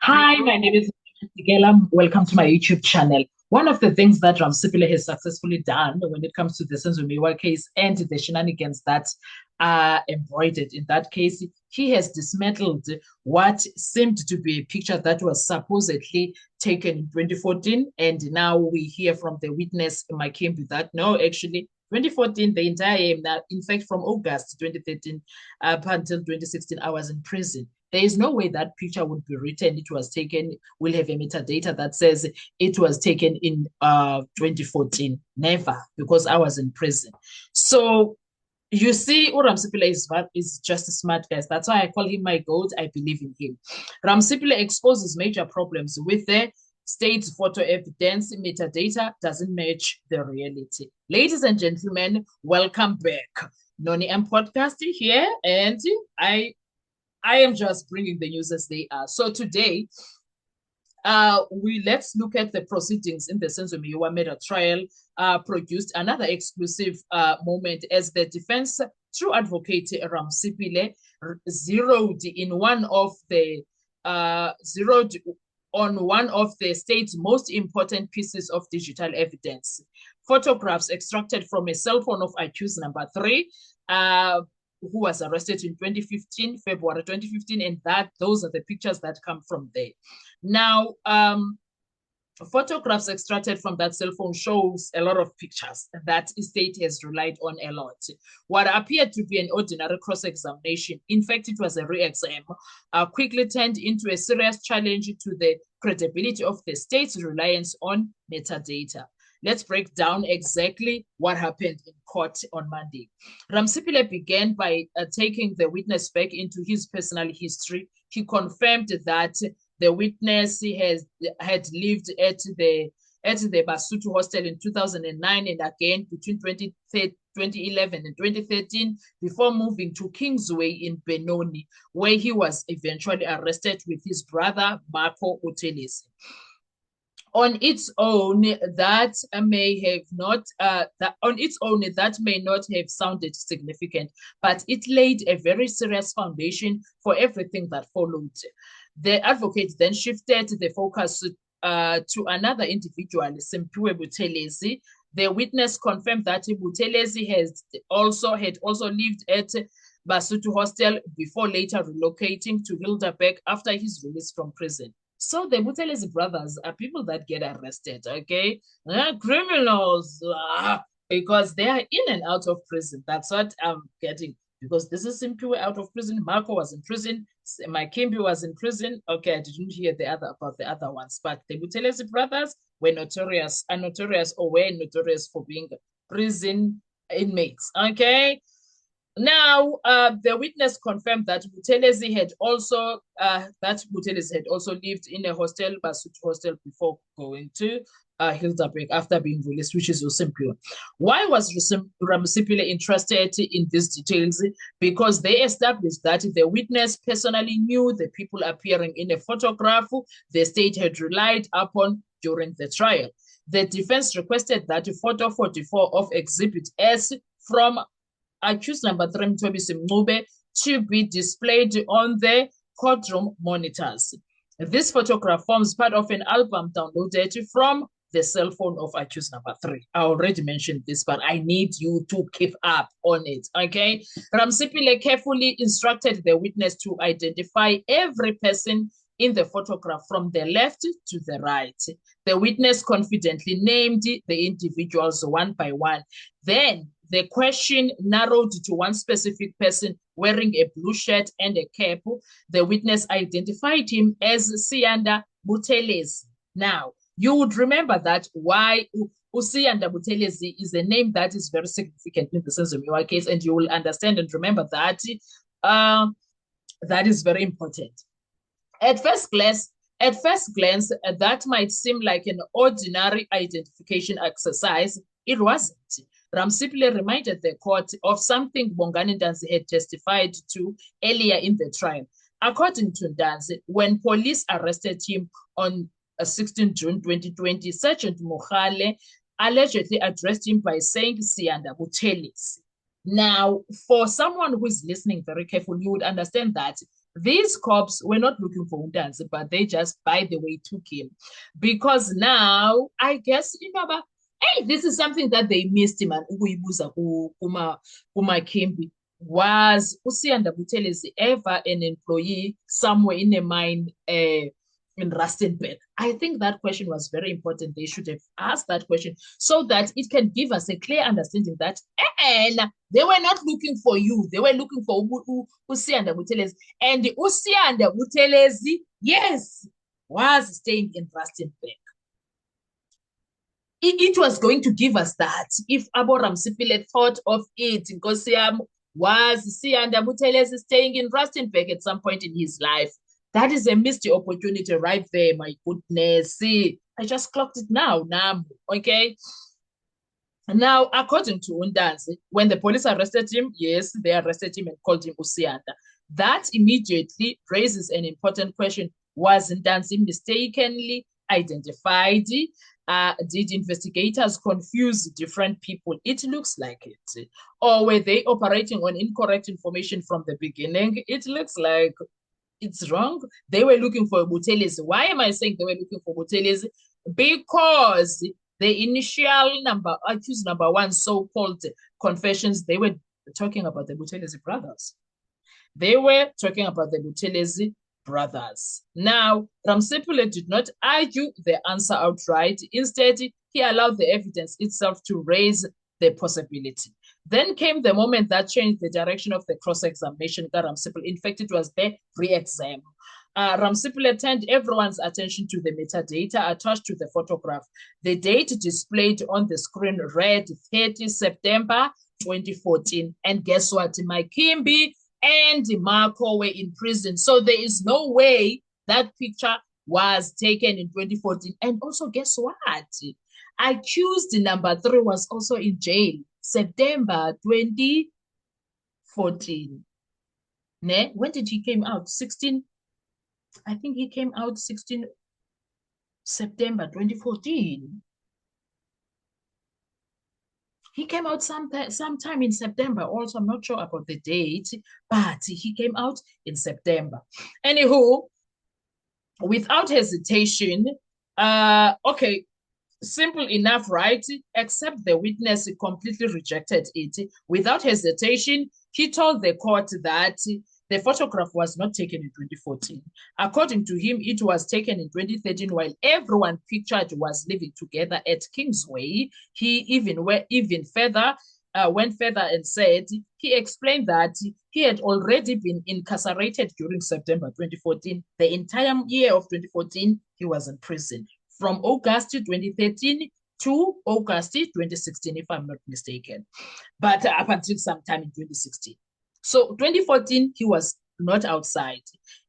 Hi, my name is Miguel. Welcome to my YouTube channel. One of the things that Ramsipile has successfully done when it comes to the Senzo case and the shenanigans that are embroidered in that case, he has dismantled what seemed to be a picture that was supposedly taken in 2014. And now we hear from the witness, Makimbi, that no, actually, 2014, the entire year, in fact, from August 2013 up until 2016, I was in prison. There is no way that picture would be written. It was taken, we'll have a metadata that says it was taken in 2014. Never, because I was in prison. So you see, Ramsipile is just a smart guy. That's why I call him my goat. I believe in him. Ramsipile exposes major problems with the state photo evidence. Metadata doesn't match the reality. Ladies and gentlemen, welcome back. Noni M podcast here, and I am just bringing the news as they are. So today, let's look at the proceedings in the Senzo Meyiwa murder trial. Produced another exclusive moment as the defense, through advocate Ramsipile, zeroed on one of the state's most important pieces of digital evidence. Photographs extracted from a cell phone of accused number 3, who was arrested in February 2015, and those are the pictures that come from there. Now, photographs extracted from that cell phone shows a lot of pictures that state has relied on a lot. What appeared to be an ordinary cross-examination, in fact, it was a re-exam, quickly turned into a serious challenge to the credibility of the state's reliance on metadata. Let's break down exactly what happened in court on Monday. Ramsipile began by taking the witness back into his personal history. He confirmed that the witness had lived at the Basotho hostel in 2009 and again between 2011 and 2013 before moving to Kingsway in Benoni, where he was eventually arrested with his brother Marco Buthelezi. On its own, that may not have sounded significant, but it laid a very serious foundation for everything that followed. The advocate then shifted the focus to another individual, Simphiwe Buthelezi. The witness confirmed that Buthelezi had also lived at Basotho Hostel before later relocating to Hilderberg after his release from prison. So the Buthelezi brothers are people that get arrested, okay? Criminals, because they are in and out of prison. That's what I'm getting. Because this is Simphiwe out of prison. Marco was in prison. Makimbi was in prison. Okay, I didn't hear about the other ones. But the Buthelezi brothers were notorious for being prison inmates, okay? Now, the witness confirmed that Buthelezi had also lived in a hostel, Basotho hostel, before going to Hilderberg after being released, which is Simphiwe. Why was Ramsipile interested in these details? Because they established that the witness personally knew the people appearing in a photograph the state had relied upon during the trial. The defense requested that photo 44 of Exhibit S from accused number 3, Mthobisi Mncube, to be displayed on the courtroom monitors. This photograph forms part of an album downloaded from the cell phone of accused number 3. I already mentioned this, but I need you to keep up on it, okay? Ramsipile carefully instructed the witness to identify every person in the photograph from the left to the right. The witness confidently named the individuals one by one. Then the question narrowed to one specific person wearing a blue shirt and a cap. The witness identified him as Siyanda Buthelezi. Now, you would remember that why Siyanda Buthelezi is a name that is very significant in the Senzo Meyiwa case, and you will understand and remember that that is very important. At first glance, that might seem like an ordinary identification exercise. It wasn't. Ramsipile reminded the court of something Bongani Ntanzi had testified to earlier in the trial. According to Ntanzi, when police arrested him on 16 June 2020, Sergeant Mogale allegedly addressed him by saying Siyanda Buthelezi. Now, for someone who is listening very carefully, you would understand that These cops were not looking for Undanzi, but they just, by the way, took him. Because now, I guess, hey, this is something that they missed, man. Ukuyibuza kuma Kimbi. Was Usiyanda Buthelezi ever an employee somewhere in a mine in Rustenburg? I think that question was very important. They should have asked that question so that it can give us a clear understanding that they were not looking for you. They were looking for Usiyanda Buthelezi. And Usiyanda Buthelezi, yes, was staying in Rustenburg. It was going to give us that. If Abo Ramsipile thought of it, Nkosiyam, was Siyanda Buthelezi staying in Rustenburg at some point in his life? That is a missed opportunity right there, my goodness. See, I just clocked it now, okay? Now, according to Undanzi, when the police arrested him, yes, they arrested him and called him Usiyanda. That immediately raises an important question. Was Undanzi mistakenly identified? Did investigators confuse different people? It looks like it. Or were they operating on incorrect information from the beginning? It looks like it's wrong. They were looking for Buthelezi. Why am I saying they were looking for Buthelezi? Because the initial accused number one so-called confessions, they were talking about the Buthelezi brothers. They were talking about the Buthelezi brothers. Now, Ramsipule did not argue the answer outright. Instead, he allowed the evidence itself to raise the possibility. Then came the moment that changed the direction of the cross-examination by Ramsipule. In fact, it was the re-exam. Ramsipule turned everyone's attention to the metadata attached to the photograph. The date displayed on the screen read 30 September 2014. And guess what? Makimbi and Marco were in prison. So there is no way that picture was taken in 2014. And also, guess what? Accused number 3 was also in jail, September 2014. When did he came out? 16, I think he came out 16 September 2014. He came out sometime in September. Also, I'm not sure about the date, but he came out in September. Anywho, without hesitation, okay, simple enough, right? Except the witness completely rejected it. Without hesitation, he told the court that the photograph was not taken in 2014. According to him, it was taken in 2013 while everyone pictured was living together at Kingsway. He even went further and said, he explained that he had already been incarcerated during September 2014. The entire year of 2014, he was in prison. From August 2013 to August 2016, if I'm not mistaken, but up until sometime in 2016. So 2014, he was not outside.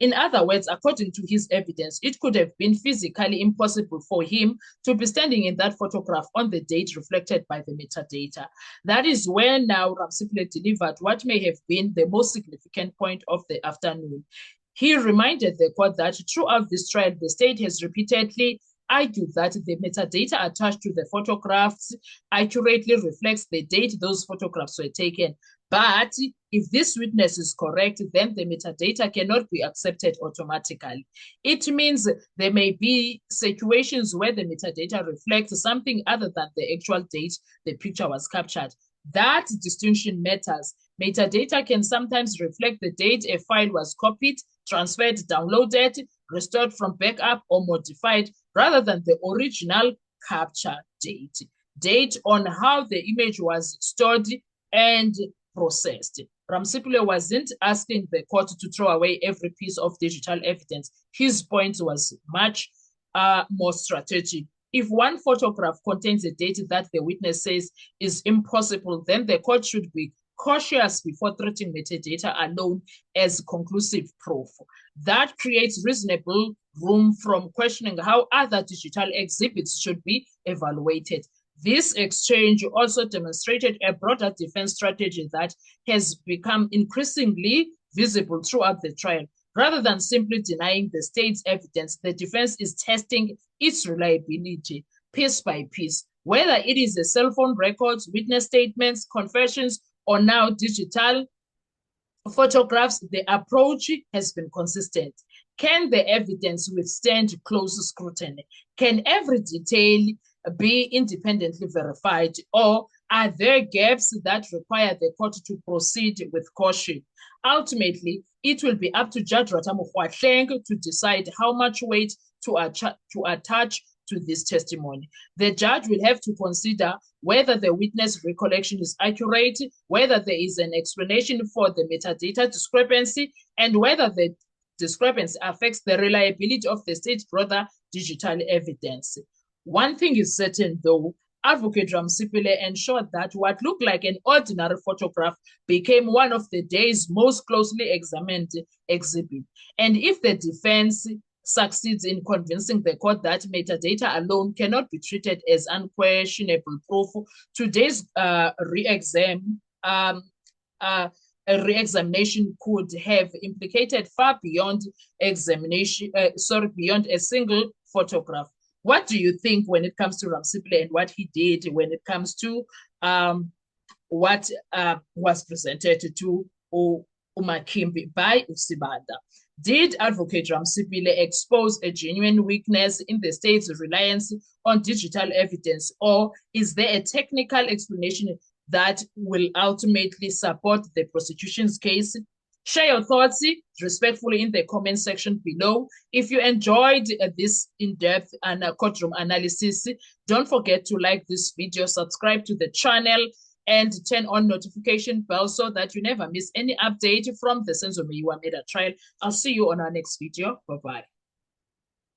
In other words, according to his evidence, it could have been physically impossible for him to be standing in that photograph on the date reflected by the metadata. That is where now Ramsipule delivered what may have been the most significant point of the afternoon. He reminded the court that throughout this trial, the state has repeatedly argued that the metadata attached to the photographs accurately reflects the date those photographs were taken. But if this witness is correct, then the metadata cannot be accepted automatically. It means there may be situations where the metadata reflects something other than the actual date the picture was captured. That distinction matters. Metadata can sometimes reflect the date a file was copied, transferred, downloaded, restored from backup, or modified, rather than the original capture date. Date on how the image was stored and processed. Ramsipule wasn't asking the court to throw away every piece of digital evidence. His point was much more strategic. If one photograph contains a date that the witness says is impossible, then the court should be cautious before treating metadata alone as conclusive proof. That creates reasonable room from questioning how other digital exhibits should be evaluated. This exchange also demonstrated a broader defense strategy that has become increasingly visible throughout the trial. Rather than simply denying the state's evidence, the defense is testing its reliability piece by piece, whether it is the cell phone records, witness statements, confessions, or now digital photographs, the approach has been consistent. Can the evidence withstand close scrutiny? Can every detail be independently verified, or are there gaps that require the court to proceed with caution? Ultimately, it will be up to Judge Ratamu Hwahleng to decide how much weight to attach to this testimony. The judge will have to consider whether the witness recollection is accurate, whether there is an explanation for the metadata discrepancy, and whether the discrepancy affects the reliability of the state-brother digital evidence. One thing is certain, though, Advocate Ramsipile ensured that what looked like an ordinary photograph became one of the day's most closely examined exhibit. And if the defense succeeds in convincing the court that metadata alone cannot be treated as unquestionable proof, today's re-examination could have implicated far beyond beyond a single photograph. What do you think when it comes to Ramsipile and what he did when it comes to what was presented to uMakhimbi by uSibanda? Did Advocate Ramsipile expose a genuine weakness in the state's reliance on digital evidence, or is there a technical explanation that will ultimately support the prosecution's case? Share your thoughts respectfully in the comment section below. If you enjoyed this in-depth and courtroom analysis, don't forget to like this video, subscribe to the channel, and turn on notification bell so that you never miss any update from the Senzo Meyiwa murder trial. I'll see you on our next video. Bye-bye.